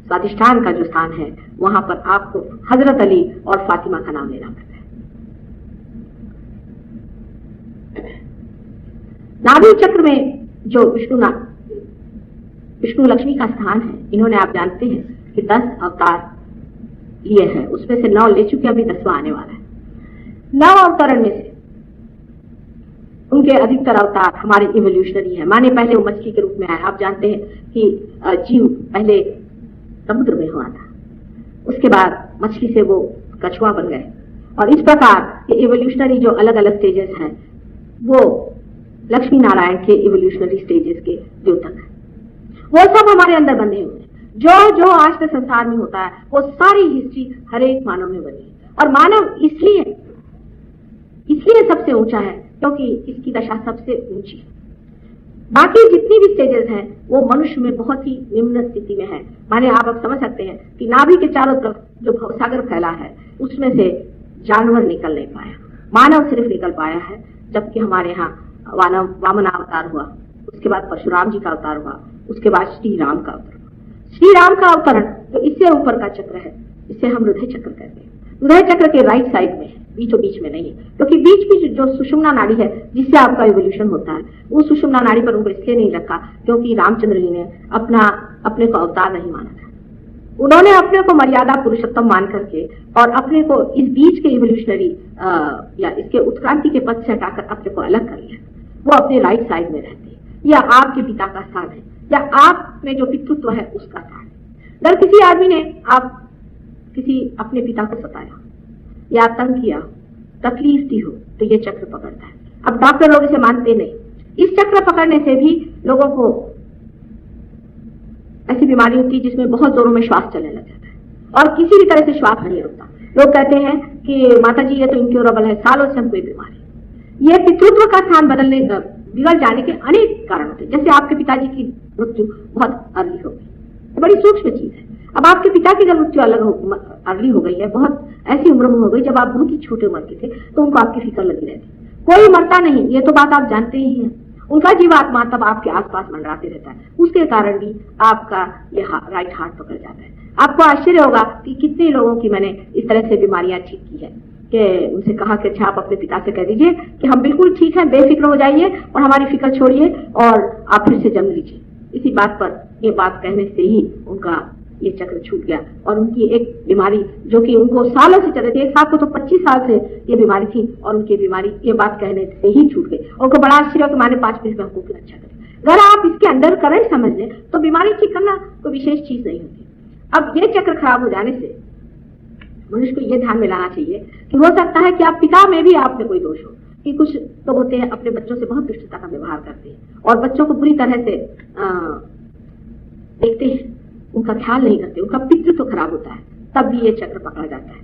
स्वाधिष्ठान का जो स्थान है वहां पर आपको हजरत अली और फातिमा का नाम लेना पड़ता है। नाभि चक्र में जो विष्णु लक्ष्मी का स्थान है, इन्होंने आप जानते हैं कि 10 अवतार लिए हैं, उसमें से 9 ले चुके, अभी 10वां आने वाला है। 9 अवतरण में से उनके अधिकतर अवतार हमारे इवोल्यूशनरी है। माने पहले वो मछली के रूप में आए। आप जानते हैं कि जीव पहले समुद्र में हुआ था, उसके बाद मछली से वो कछुआ बन गए, और इस प्रकार ये इवोल्यूशनरी जो अलग अलग स्टेजेस हैं वो लक्ष्मी नारायण के इवोल्यूशनरी स्टेजेस के द्योतक है। वो सब हमारे अंदर बंधे हुए हैं। जो जो आज के संसार में होता है वो सारी हिस्ट्री हर एक मानव में बनी है। और मानव इसलिए सबसे ऊंचा है क्योंकि इसकी दशा सबसे ऊंची है। बाकी जितनी भी स्टेजेस हैं वो मनुष्य में बहुत ही निम्न स्थिति में है। माने आप अब समझ सकते हैं कि नाभि के चारों तरफ जो भवसागर फैला है उसमें से जानवर निकल नहीं पाया, मानव सिर्फ निकल पाया है। जबकि हमारे यहाँ वामन अवतार हुआ, उसके बाद परशुराम जी का अवतार हुआ, उसके बाद श्री राम का अवतार हुआ। श्री राम का अवतरण तो इससे ऊपर का चक्र है, इसे हम हृदय चक्र कहते हैं। हृदय चक्र के राइट साइड में, बीचों बीच में नहीं, क्योंकि बीच की जो सुषुम्ना नाड़ी है जिससे आपका इवोल्यूशन होता है, वो सुषुम्ना नाड़ी पर उनको इसलिए नहीं रखा क्योंकि रामचंद्र जी ने अपने को अवतार नहीं माना था। उन्होंने अपने को मर्यादा पुरुषोत्तम मान करके और अपने को इस बीच के इवोल्यूशनरी या इसके उत्क्रांति के पथ से हटाकर अपने को अलग कर लिया। वो अपने राइट साइड में रहते हैं, या आपके पिता का स्थान है, या आप में जो पितृत्व है उसका स्थान है। अगर किसी आदमी ने आप किसी अपने पिता को सताया या तंग किया, तकलीफ दी हो, तो ये चक्र पकड़ता है। अब डॉक्टर लोग इसे मानते नहीं। इस चक्र पकड़ने से भी लोगों को ऐसी बीमारी होती है जिसमें बहुत जोरों में श्वास चलने लग जाता है और किसी भी तरह से श्वास नहीं रुकता। लोग कहते हैं कि माता जी ये तो इनक्योरेबल है, सालों से हमको बीमारी। ये पितृत्व का स्थान बदलने बिगड़ जाने के अनेक कारण होते हैं। जैसे आपके पिताजी की मृत्यु बहुत अर्ली हो गई, बड़ी सूक्ष्म चीज है। अब आपके पिता की जब मृत्यु अर्ली हो गई है, बहुत ऐसी उम्र में हो गई जब आप बहुत ही छोटे उम्र के थे, तो उनको आपकी फिक्र लगी रहती। कोई मरता नहीं, ये तो बात आप जानते ही हैं। उनका जीवात्मा तब आपके आसपास मंडराते रहता है, उसके कारण भी आपका ये राइट हार्ट पकड़ जाता है। आपको आश्चर्य होगा कि कितने लोगों की मैंने इस तरह से बीमारियां ठीक की है कि उनसे कहा कि अच्छा आप अपने पिता से कह दीजिए कि हम बिल्कुल ठीक हैं, बेफिक्र हो जाइए और हमारी फिक्र छोड़िए और आप फिर से जन्म लीजिए। इसी बात पर ये बात कहने से ही उनका ये चक्र छूट गया और उनकी एक बीमारी जो कि उनको सालों से चल रही थी, एक साथ को तो 25 साल से ये बीमारी थी और उनकी बीमारी ये बात कहने से ही छूट गई। उनको बड़ा आश्चर्य कि मैंने 5 मिनट में हमको क्यों अच्छा करें। अगर आप इसके अंदर करंट समझ लें तो बीमारी ठीक करना कोई विशेष चीज नहीं होती। अब ये चक्र खराब हो जाने से मनुष्य को ये ध्यान में लाना चाहिए कि हो सकता है कि आप पिता में भी आप में कोई दोष हो, कि कुछ लोग होते हैं अपने बच्चों से बहुत दुष्टता का व्यवहार करते हैं और बच्चों को पूरी तरह से देखते हैं, उनका ख्याल नहीं करते, उनका पितृत्व तो खराब होता है, तब भी ये चक्र पकड़ा जाता है।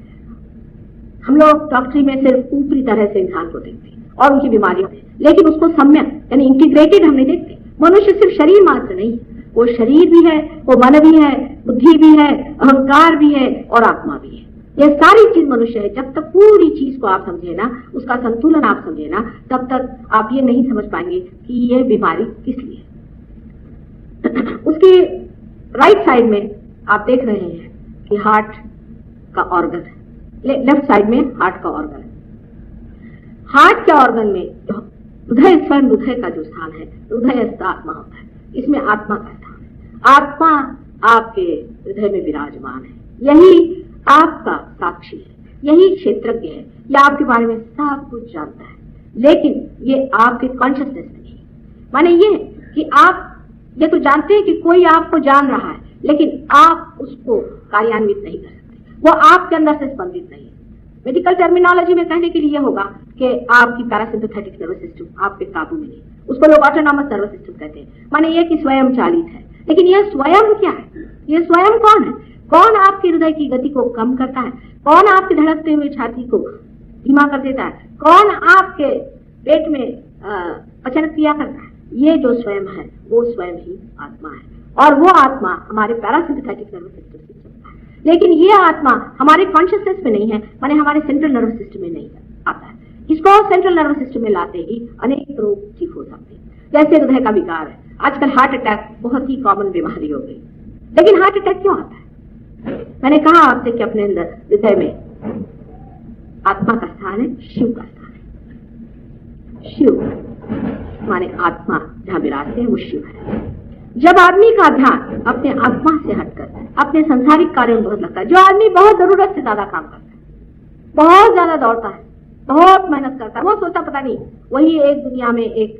हम लोग डॉक्टरी में सिर्फ ऊपरी तरह से इंसान को देखते हैं और उनकी बीमारियों में, लेकिन उसको सम्यक यानी इंटीग्रेटेड हम नहीं देखते। मनुष्य सिर्फ शरीर मात्र नहीं, वो शरीर भी है, वो मन भी है, बुद्धि भी है, अहंकार भी है और आत्मा भी है। ये सारी चीज मनुष्य है। जब तक पूरी चीज को आप समझे ना, उसका संतुलन आप समझे ना, तब तक आप ये नहीं समझ पाएंगे कि ये बीमारी किस लिए है। उसकी राइट साइड में आप देख रहे हैं कि हार्ट का ऑर्गन है, लेफ्ट साइड में हार्ट का ऑर्गन है। हार्ट के ऑर्गन में हृदय, स्वयं हृदय का जो स्थान है, हृदय आत्मा होता है, इसमें आत्मा का स्थान है। आत्मा आपके हृदय में विराजमान है, यही आपका साक्षी है, यही क्षेत्रज्ञ है, यह आपके बारे में सब कुछ जानता है, लेकिन ये आपके कॉन्शियसनेस में नहीं। माने ये कि आप ये तो जानते हैं कि कोई आपको जान रहा है, लेकिन आप उसको कार्यान्वित नहीं कर सकते, वो आपके अंदर से स्पंदित नहीं है। मेडिकल टर्मिनोलॉजी में कहने के लिए होगा कि आपकी पैरासिम्पैथेटिक नर्वस सिस्टम आपके काबू में नहीं, उसको लोग ऑटोनॉमस नर्वस सिस्टम कहते हैं। माने ये कि स्वयं चालित है, लेकिन यह स्वयं क्या है? ये स्वयं कौन है? कौन आपके हृदय की गति को कम करता है? कौन आपके धड़कते हुए छाती को धीमा कर देता है? कौन आपके पेट में पचन क्रिया करता है? ये जो स्वयं है वो स्वयं ही आत्मा है और वो आत्मा हमारे पैरासिम्पैथेटिक नर्वस सिस्टम से चलता है, लेकिन ये आत्मा हमारे कॉन्शियसनेस में नहीं है, माने हमारे सेंट्रल नर्वस सिस्टम में नहीं आता है। इसको सेंट्रल नर्वस सिस्टम में लाते ही अनेक रोग ठीक हो जाते हैं। जैसे हृदय का विकार है, आजकल हार्ट अटैक बहुत ही कॉमन बीमारी हो गई, लेकिन हार्ट अटैक क्यों आता है? मैंने कहा आपसे कि अपने अंदर हृदय में आत्मा का स्थान है, शिव का स्थान है। शिव माने आत्मा जहां विराजते हैं वो शिव है। जब आदमी का ध्यान अपने आत्मा से हटकर अपने संसारिक कार्यों में बहुत लगता है, जो आदमी बहुत जरूरत से ज्यादा काम करता है, बहुत ज्यादा दौड़ता है, बहुत मेहनत करता है, वो सोचता पता नहीं वही एक दुनिया में एक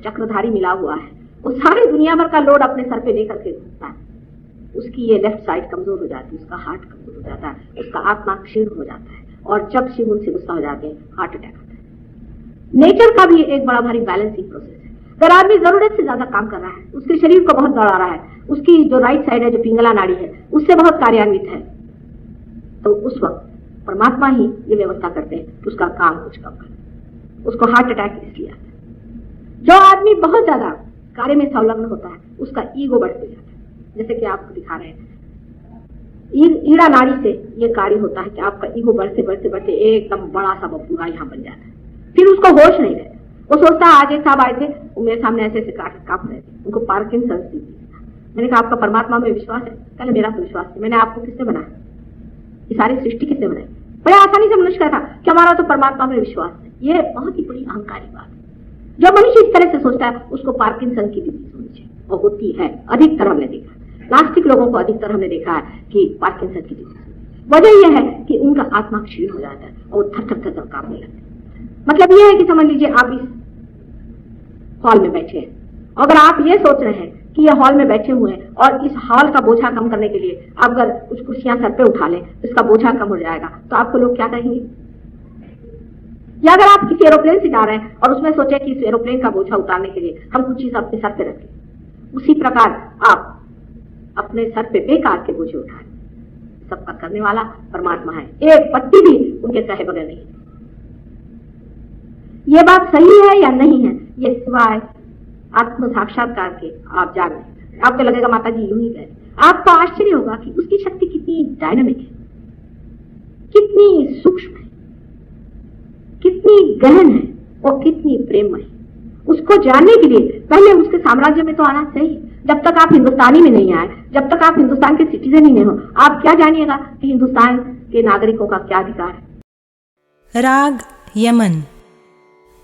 चक्रधारी मिला हुआ है, वो सारी दुनिया भर का लोड अपने सर पे लेकर के घूमता है, उसकी ये लेफ्ट साइड कमजोर हो जाती है, उसका हार्ट कमजोर हो जाता है, उसका आत्मा क्षीण हो जाता है और जब शिव उनसे गुस्सा हो जाते हैं हार्ट अटैक आता है। नेचर का भी एक बड़ा भारी बैलेंसिंग प्रोसेस है। अगर आदमी जरूरत से ज्यादा काम कर रहा है, उसके शरीर को बहुत दौड़ा रहा है, उसकी जो राइट साइड है, जो पिंगला नाड़ी है, उससे बहुत कार्यान्वित है, तो उस वक्त परमात्मा ही ये व्यवस्था करते हैं कि उसका काम कुछ कम करे। उसको हार्ट अटैक इसलिए आता है। जो आदमी बहुत ज्यादा कार्य में संलग्न होता है, उसका ईगो बढ़ते जाता है। जैसे कि आपको दिखा रहे हैं, ईड़ा नाड़ी से ये कार्य होता है कि आपका ईगो बढ़ते बढ़ते बढ़ते एकदम बड़ा सा बबूरा यहाँ बन जाता है, फिर उसको होश नहीं रहता। वो सोचता है, आज एक साहब आए थे, वो मेरे सामने ऐसे ऐसे कांप रहे थे, उनको पार्किंसंस थी। मैंने कहा आपका परमात्मा में विश्वास है? कहले मेरा तो विश्वास है। मैंने आपको किसने बनाया? ये सारी सृष्टि किसने बनाई? बड़े आसानी से मनुष्य कहता कि हमारा तो परमात्मा में विश्वास है। ये बहुत ही बड़ी अहंकारी बात है। जो मनुष्य इस तरह से सोचता है उसको पार्किंसन की डिजीज होनी चाहिए, और होती है। अधिकतर हमने देखा, नास्तिक लोगों को अधिकतर हमने देखा है कि पार्किंसन की डिजीज। वजह यह है कि उनका आत्मा क्षीण हो जाता है और वो थर थर थर कांपने लगते हैं। मतलब ये है कि समझ लीजिए आप इस हॉल में बैठे हैं, अगर आप ये सोच रहे हैं कि ये हॉल में बैठे हुए हैं और इस हॉल का बोझा कम करने के लिए आप अगर कुछ कुर्सियां सर पे उठा लें तो इसका बोझा कम हो जाएगा, तो आपको लोग क्या कहेंगे? या अगर आप किसी एरोप्लेन से जा रहे हैं और उसमें सोचे कि इस एरोप्लेन का बोझा उतारने के लिए हम कुछ चीज अपने सर पे रखें, उसी प्रकार आप अपने सर पे बेकार के बोझे उठाएं। सबका करने वाला परमात्मा है, एक पत्ती भी उनके कहे बगैर नहीं। ये बात सही है या नहीं है, ये सिवाय आत्म साक्षात्कार के आप जान रहे। आपको लगेगा माता जी यूं ही कहे, आपको आश्चर्य होगा कि उसकी शक्ति कितनी डायनामिक है, कितनी सूक्ष्म है, कितनी गहन है और कितनी प्रेममय है। उसको जानने के लिए पहले उसके साम्राज्य में तो आना चाहिए। जब तक आप हिंदुस्तानी में नहीं आए, जब तक आप हिंदुस्तान के सिटीजन ही नहीं हो, आप क्या जानिएगा कि हिंदुस्तान के नागरिकों का क्या अधिकार है। राग यमन।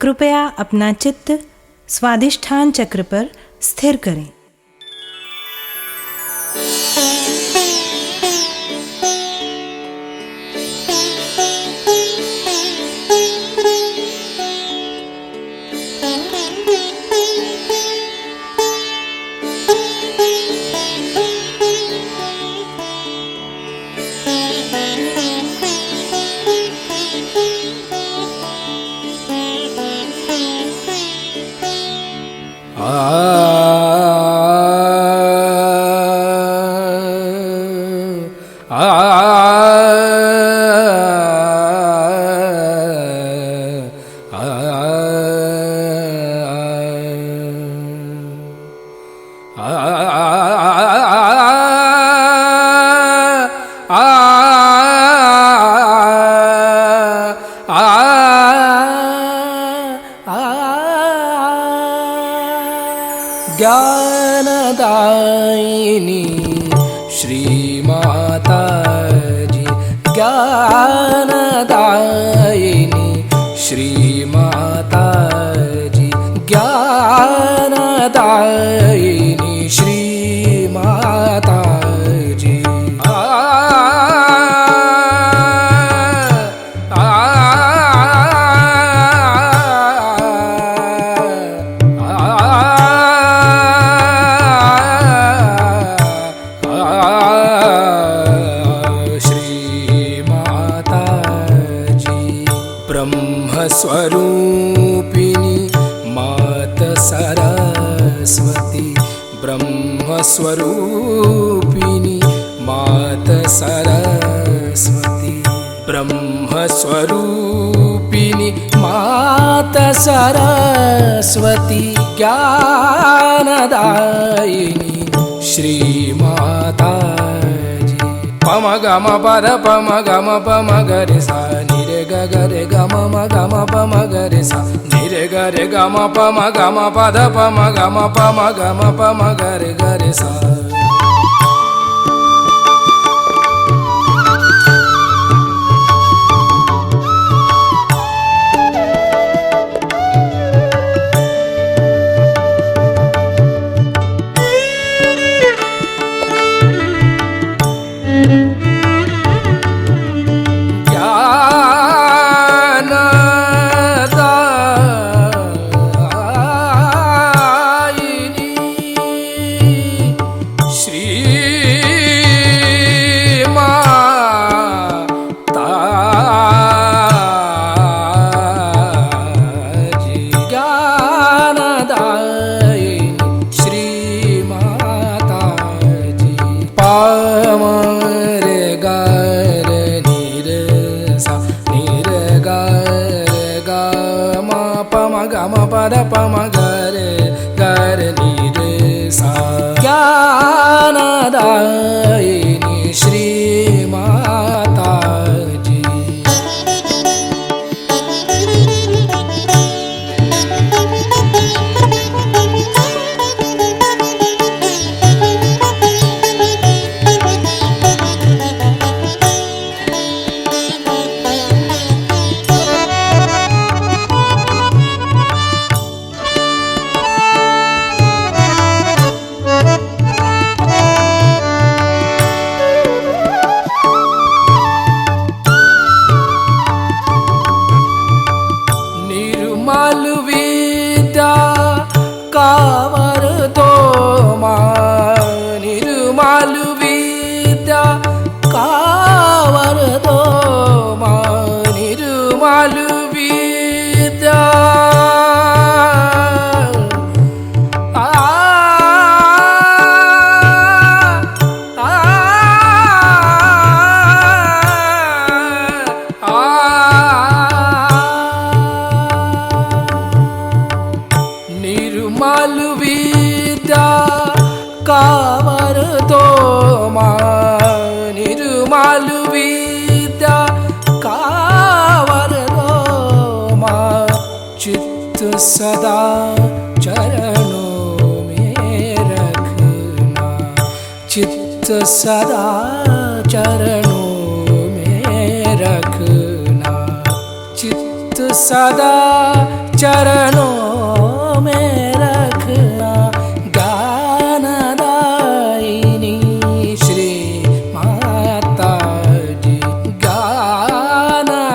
कृपया अपना चित्त स्वादिष्ठान चक्र पर स्थिर करें। ज्ञानदायिनी श्री माता जी, ज्ञानदायिनी श्री माता जी, ज्ञानदायिनी श्री माता जी। स्वरूपिणी मात सरस्वती, ब्रह्मस्वरूपिणी मात सरस्वती, ब्रह्मस्वरूपिणी मात सरस्वती, ज्ञानदायिनी श्री माता जी। पम गम पर पम गम पम गरे सा निरे ग गरे गम म गम पम गरे सा निरे गरे गम पम गम पद पम गम पम गरे गरे सा। पम गरे गरे निरे सा, ज्ञानदायिनी श्री माता जी। मालु विद्या कावर दो माँ, चित्त सदा चरणों में रखना, चित्त सदा चरणों में रखना, चित्त सदा चरणों में रखना। ज्ञानदायिनी श्री माता जी, ज्ञानदायिनी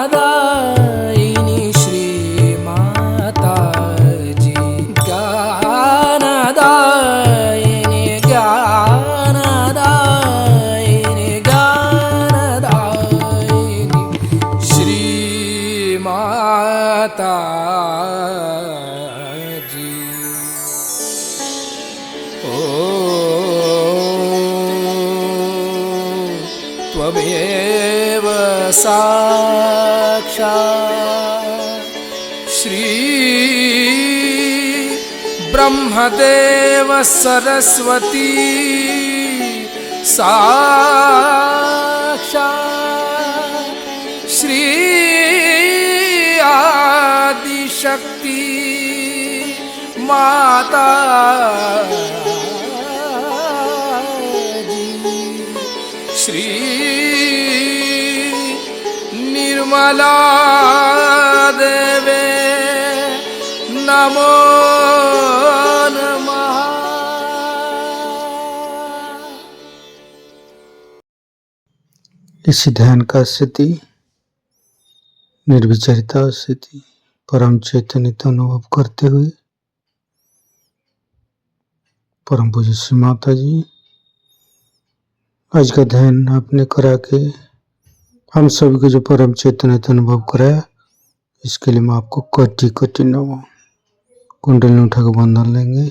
श्री माता जी, ज्ञानदायिनी ज्ञानदायिनी ज्ञानदायिनी श्री माता जी। ओ त्वमेव साक्षात् श्री ब्रह्मदेव सरस्वती साक्षात् श्री आदिशक्ति माता जी, श्री निर्मला देवे नमो नमः। इसी ध्यान का स्थिति, निर्विचारिता स्थिति, परम चैतन्य का अनुभव करते हुए परम पूज्य श्री माता जी, आज का ध्यान आपने करा के हम सभी को जो परम चैतन्य का अनुभव कराया, इसके लिए मैं आपको कोटि कोटि नमः। कुंडली उठा के बंधन लेंगे।